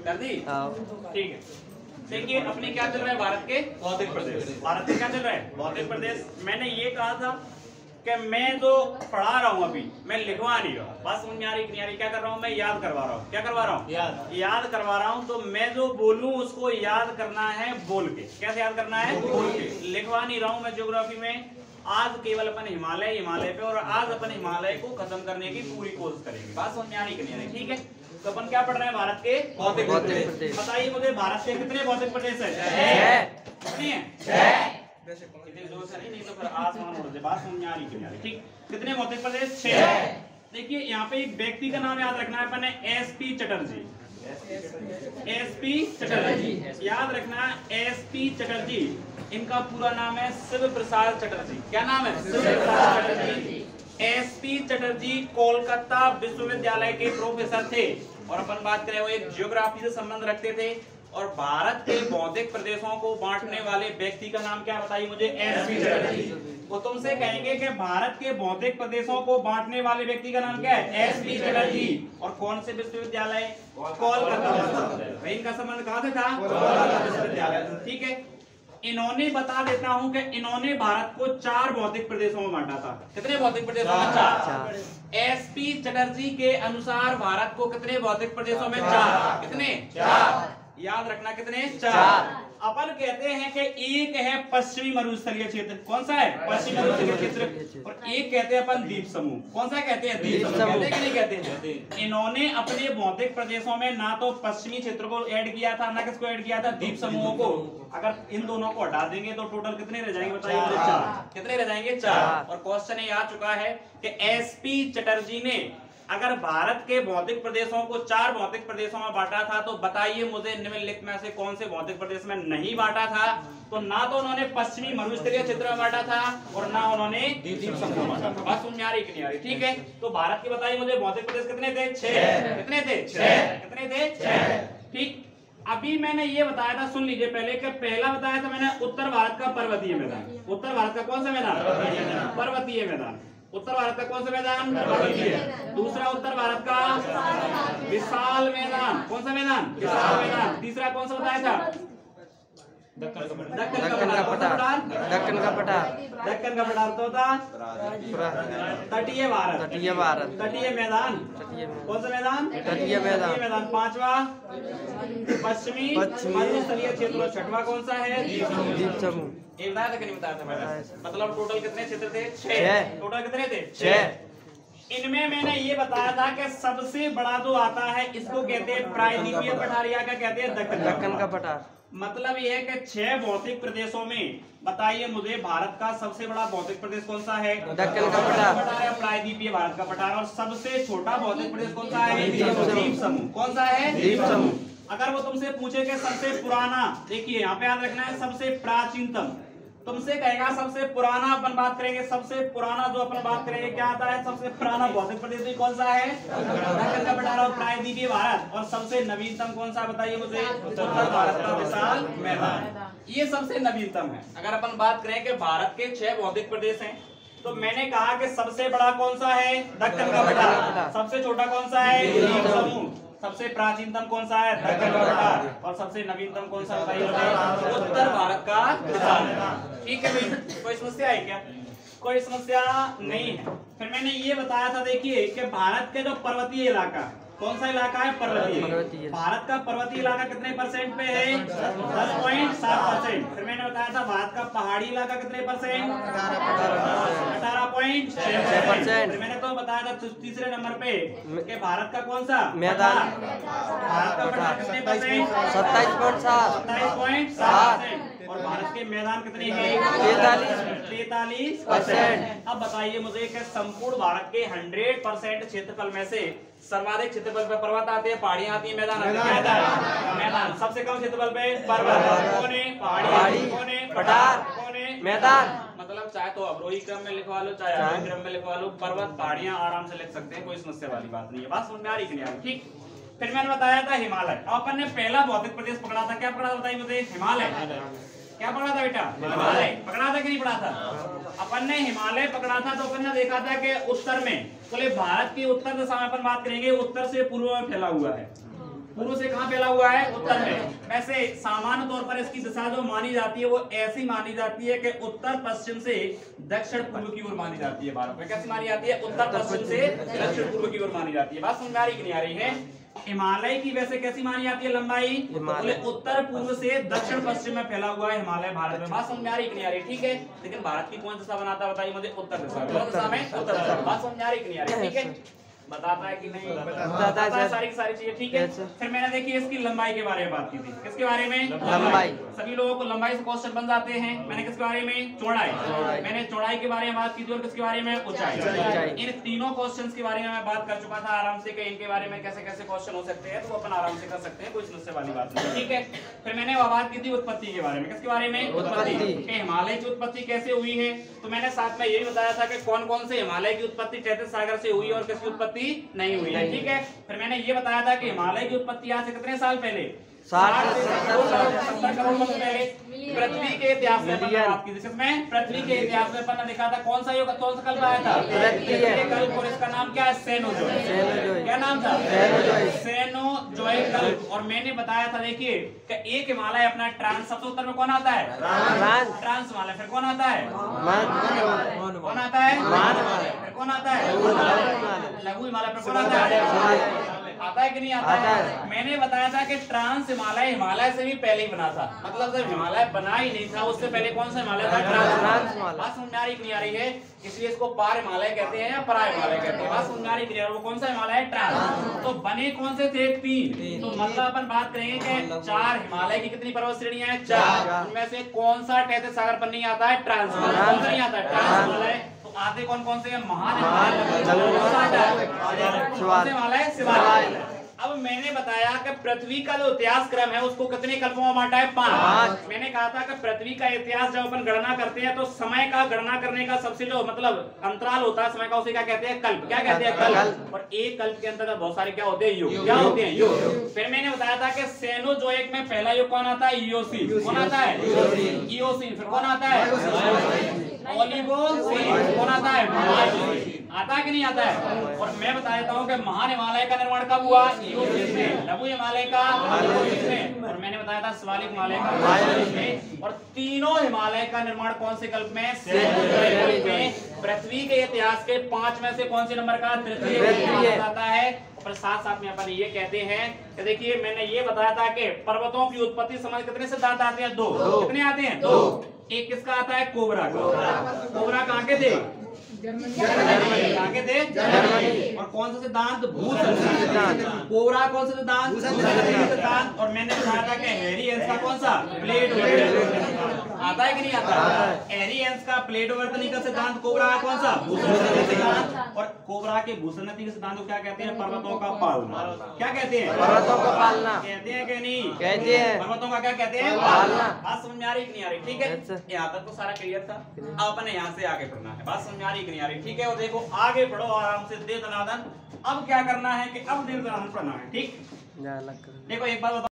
कर दी? ठीक है। देखिए अपने क्या चल रहा है, भारत के भौतिक प्रदेश। भारत में क्या चल रहा है, भौतिक प्रदेश। मैंने ये कहा था कि मैं जो पढ़ा रहा हूँ अभी मैं लिखवा नहीं रहा हूँ, बस समझ आ रही क्या कर रहा हूँ, मैं याद करवा रहा हूँ। क्या करवा रहा हूँ? याद करवा रहा हूँ। तो मैं जो बोलूँ उसको याद करना है बोल के। कैसे याद करना है? बोल के। लिखवा नहीं रहा हूँ मैं ज्योग्राफी में। आज केवल अपन हिमालय पे, और आज अपन हिमालय को खत्म करने की पूरी कोशिश करेंगे। बात समझ में आ रही कि नहीं आ रही? ठीक है। तो अपन क्या पढ़ रहे हैं, भारत के भौतिक प्रदेश। बताइए मुझे, भारत के कितने भौतिक प्रदेश है? कितने हैं? इतने जोर से नहीं तो फिर आसमान उड़ जाए। बात समझ में आ रही कि नहीं आ रही? ठीक। कितने भौतिक प्रदेश? 6। देखिए यहाँ पे एक व्यक्ति का नाम याद रखना है अपन ने, एसपी चटर्जी। एसपी चटर्जी याद रखना, एसपी चटर्जी। इनका पूरा नाम है शिव प्रसाद चटर्जी। क्या नाम है? शिव प्रसाद चटर्जी। एसपी चटर्जी कोलकाता विश्वविद्यालय के प्रोफेसर थे, और अपन बात करें वो एक ज्योग्राफी से संबंध रखते थे। और भारत के भौतिक प्रदेशों को बांटने वाले व्यक्ति का नाम क्या, बताइए मुझे? एसपी चटर्जी। वो तुमसे कहेंगे कि भारत के भौतिक प्रदेशों को बांटने वाले व्यक्ति का नाम क्या है? एसपी चटर्जी। और कौन से विश्वविद्यालय? कोलकाता विश्वविद्यालय। इनका संबंध कहां से था? कोलकाता विश्वविद्यालय। ठीक है। इन्होंने बता देता हूं कि इन्होंने भारत को 4 भौतिक प्रदेशों में बांटा था। कितने भौतिक प्रदेशों में? 4। एसपी चटर्जी के अनुसार भारत को कितने भौतिक प्रदेशों में? 4। कितने? 4। याद रखना, कितने? 4। अपन कहते हैं कि एक है पश्चिमी मरुस्थलीय क्षेत्र। कौन सा है? पश्चिमी मरुस्थलीय क्षेत्र। और एक कहते हैं अपन द्वीप समूह। कौन सा कहते हैं? द्वीप समूह। कहते हैं कि नहीं कहते? इन्होंने अपने भौतिक प्रदेशों में ना तो पश्चिमी क्षेत्र को ऐड किया था, ना किसको ऐड किया था? द्वीप समूहों को। अगर इन दोनों को हटा देंगे तो टोटल कितने रह जाएंगे, बताइए? 4। कितने रह जाएंगे? 4। और क्वेश्चन ये आ चुका है कि एसपी चटर्जी ने अगर भारत के भौतिक प्रदेशों को 4 भौतिक प्रदेशों में बांटा था, तो बताइए मुझे निम्नलिखित में से कौन से भौतिक प्रदेश में नहीं बांटा था? तो ना तो उन्होंने पश्चिमी मरुस्थलीय क्षेत्र में बांटा था, और ना उन्होंने द्वीप समूह में बांटा था। बात समझ में आ रही कि नहीं आ रही? ठीक है। तो भारत के बताइए मुझे भौतिक प्रदेश कितने थे? 6। कितने थे? 6। कितने थे? 6। ठीक। अभी मैंने ये बताया था, सुन लीजिए पहले, कि पहला बताया था मैंने उत्तर भारत का पर्वतीय मैदान। उत्तर भारत का कौन सा मैदान? पर्वतीय मैदान। उत्तर भारत का कौन सा मैदान? पर्वतीय। दूसरा उत्तर भारत का विशाल मैदान। कौन सा मैदान? विशाल मैदान। तीसरा कौन सा बताया था? दक्कन का पठार। दक्कन का पठार तो था तटीय भारत। तटीय मैदान। कौन सा मैदान? तटीय मैदान। 5वां पश्चिमी मरुस्थलीय क्षेत्र। 6वां कौन सा है? द्वीप समूह। ये बताया था कि नहीं बताया था मैंने? मतलब टोटल कितने क्षेत्र थे? 6। टोटल कितने थे? 6। इनमें मैंने ये बताया था कि सबसे बड़ा जो आता है इसको कहते हैं प्रायद्वीपीय पठार, या क्या कहते हैं? दक्कन का पठार। मतलब ये है कि 6 भौतिक प्रदेशों में बताइए मुझे भारत का सबसे बड़ा भौतिक प्रदेश कौन सा है? दक्कन का पठार। प्रायद्वीपीय भारत का पठार। और सबसे छोटा भौतिक प्रदेश कौन सा है? द्वीप समूह। कौन सा है? द्वीप समूह। अगर वो तुमसे पूछे कि सबसे पुराना, देखिए यहाँ पे याद रखना है, सबसे प्राचीनतम। तुमसे कहेगा सबसे पुराना, अपन बात करेंगे सबसे पुराना जो अपन बात करेंगे क्या आता है? सबसे पुराना भौतिक प्रदेश कौन सा है? दक्कन का पठार और प्रायद्वीपीय भारत। और सबसे नवीनतम कौन सा बताइए मुझे? उत्तर भारत का विशाल मैदान। ये सबसे नवीनतम है। अगर अपन बात करें कि भारत के 6 भौतिक प्रदेश हैं, तो मैंने कहा कि सबसे बड़ा कौन सा है? दक्कन का पठार। सबसे छोटा कौन सा है? द्वीप समूह। सबसे प्राचीनतम कौन सा है? दक्कन का पठार। और सबसे नवीनतम कौन सा बताइए? उत्तर भारत का विशाल मैदान। ठीक है भाई, कोई समस्या है क्या? कोई समस्या नहीं है। फिर मैंने ये बताया था, देखिए कि भारत के जो पर्वतीय इलाका, कौन सा इलाका है? पर्वतीय। भारत का पर्वतीय इलाका कितने परसेंट पे है? 10.7%। फिर मैंने बताया था भारत का पहाड़ी इलाका कितने परसेंट? 18.6%। फिर मैंने तो बताया था तीसरे नंबर पे कि भारत का कौन सा मैदान? भारत का पठार कितने परसेंट? 27.7%। और भारत के मैदान कितने हैं? 43%। अब बताइए मुझे कि संपूर्ण भारत के 100% क्षेत्रफल में से सर्वाधिक क्षेत्रफल पे पर्वत आते हैं, पहाड़ियां आती हैं, मैदान आते हैं? मैदान। सबसे कम क्षेत्रफल पे पर्वत। कौन है? पहाड़ी। कौन है? पठार। कौन है? मैदान। मतलब चाहे तो अवरोही क्रम में लिखवा लो, चाहे आरोही क्रम में लिखवा लो, पर्वत पहाड़ियां आराम से लिख सकते हैं, कोई समस्या वाली बात नहीं है। बात समझ में आ रही कि नहीं आ रही? ठीक। फिर मैंने बताया था हिमालय। अपन ने पहला भौतिक प्रदेश पकड़ा था, क्या पकड़ा था बताइए मुझे? हिमालय। क्या पकड़ा था बेटा? हिमालय। पकड़ा था कि नहीं पकड़ा था? अपन ने हिमालय पकड़ा था, तो अपन ने देखा था कि उत्तर में, तो भारत की उत्तर दिशा में अपन बात करेंगे, उत्तर से पूर्व में फैला हुआ है। पूर्व से कहाँ फैला हुआ है? उत्तर में। वैसे सामान्य तौर पर इसकी दिशा जो मानी जाती है वो ऐसी मानी जाती है कि उत्तर पश्चिम से दक्षिण पूर्व की ओर मानी जाती है। भारत में कैसी मानी जाती है? उत्तर पश्चिम से दक्षिण पूर्व की ओर मानी जाती है। बात समझ में आ रही कि नहीं आ रही है? हिमालय की वैसे कैसी मानी जाती है लंबाई? बोले उत्तर पूर्व से दक्षिण पश्चिम में फैला हुआ है हिमालय भारत में। बात समझ में आ रही कि नहीं आ रही? ठीक है, लेकिन भारत की कौन दिशा बनाता है बताइए मुझे? उत्तर दिशा। कौन दिशा में? उत्तर दिशा। बात समझ में आ रही कि नहीं आ रही? ठीक है, बताता है कि नहीं? बताता है सारी की सारी चीजें। ठीक है, फिर मैंने देखिए इसकी लंबाई के बारे में बात की थी। किसके बारे में? लंबाई। सभी लोगों को लंबाई से क्वेश्चन बन जाते हैं। मैंने किसके बारे में? चौड़ाई। मैंने चौड़ाई के बारे में बात की थी और किसके बारे में? ऊंचाई। इन तीनों क्वेश्चंस के बारे में मैं बात कर चुका था आराम से कि इनके बारे में कैसे कैसे क्वेश्चन हो सकते हैं, तो अपन आराम से कर सकते हैं, कोई समस्या वाली बात नहीं। ठीक है, फिर मैंने बात की थी उत्पत्ति के बारे में। किसके बारे में? उत्पत्ति। हिमालय की उत्पत्ति कैसे हुई है, तो मैंने साथ में ये भी बताया था कि कौन कौन से हिमालय की उत्पत्ति तैतीस सागर से हुई और किसकी उत्पत्ति नहीं हुई है। ठीक है, फिर मैंने ये बताया था कि हिमालय की उत्पत्ति आज से कितने साल पहले? 60 से 70 करोड़ वर्ष पहले पृथ्वी के इतिहास में बात की। जिसमें पृथ्वी के इतिहास में अपन ने देखा था कौन सा युग, कौन सा कल्प आया था? कल्प। और इसका नाम क्या है? सेनोजोइक। क्या नाम था? सेनोजोइक कल्प। और मैंने बताया था देखिए कि एक हिमालय अपना ट्रांस, सबसे उत्तर में कौन आता है? ट्रांस हिमालय। फिर कौन आता है? कौन आता है? फिर कौन आता है? लघु हिमालय। फिर कौन आता है? आता है कि नहीं आता है? मैंने बताया था कि ट्रांस हिमालय हिमालय से भी पहले ही बना था। मतलब जब हिमालय बना ही नहीं था उससे पहले कौन सा हिमालय था? ट्रांस हिमालय। बात समझ में आ रही कि नहीं आ रही है? इसलिए इसको पार हिमालय कहते हैं या परा हिमालय कहते हैं। बात समझ में आ रही कि नहीं? वो कौन सा हिमालय है? ट्रांस। तो बने कौन से थे? 3। तो मतलब अपन बात करेंगे कि 4 हिमालय की कितनी पर्वत श्रेणियां हैं? 4। उनमें से कौन सा तैतीस सागर पर नहीं आता है? ट्रांस हिमालय। कौन सा नहीं आता है? ट्रांस हिमालय। आते कौन कौन से? महान हिमालय। अब मैंने बताया कि पृथ्वी का जो इतिहास क्रम है उसको कितने कल्पों में बांटा है? 5। मैंने कहा था कि पृथ्वी का इतिहास जब अपन गणना करते हैं तो समय का गणना करने का सबसे जो मतलब अंतराल होता है समय का, उसे क्या कहते हैं? कल्प। क्या कहते हैं? कल्प। और एक कल्प के अंदर बहुत सारे क्या होते हैं? युग। क्या होते हैं? युग। फिर मैंने बताया था कि सेनोजोइक में पहला युग कौन आता है? इयोसीन। कौन आता है? इयोसीन। फिर कौन आता है? ओलिगोसीन। कौन आता है? आता है कि नहीं आता है? और मैं बता देता हूँ कि महान हिमालय का निर्माण कब हुआ? इयोसीन में। लघु हिमालय का इयोसीन में। और मैंने बताया था शिवालिक हिमालय का। और तीनों हिमालय का निर्माण कौन से कल्प में? सेनोजोइक में। पृथ्वी के इतिहास के 5 में से कौन से नंबर का? तृतीय आता है। और साथ साथ में अपन ये कहते हैं कि देखिए मैंने ये बताया था कि पर्वतों की उत्पत्ति समझ कितने सिद्धांत आते हैं? 2। कितने आते हैं? 2। एक किसका आता है? कोबरा का। कोबरा कहाँ के थे? जर्मनी। कहाँ के थे? जर्मनी। और कौन सा सिद्धांत? भूसंधि सिद्धांत। कोबरा कौन सा सिद्धांत? भूसंधि सिद्धांत। और मैंने बताया था कि हैरी हेंस का कौन सा? प्लेट आता है कि नहीं आता? हैरी हेंस का प्लेट वर्तनी का सिद्धांत कोबरा का कौन सा? भूसंधि सिद्धांत। और कोबरा के भूसंधि के सिद्धांत को क्या कहते हैं? पर्वतों का पालना। क्या कहते हैं? पर्वतों का पालना। कहते हैं कि नहीं? कहते हैं। पर्वतों का क्या कहते हैं? पालना। बात समझ में आ रही कि नहीं आ रही? ठीक है, यहाँ तक तो सारा क्लियर था। अब अपने यहाँ से आगे पढ़ना है। बात समझ में आ रही कि नहीं आ रही? ठीक है, और देखो आगे बढ़ो आराम से दे दनादन। अब क्या करना है कि अब दे दनादन पढ़ना है। ठीक, देखो एक बात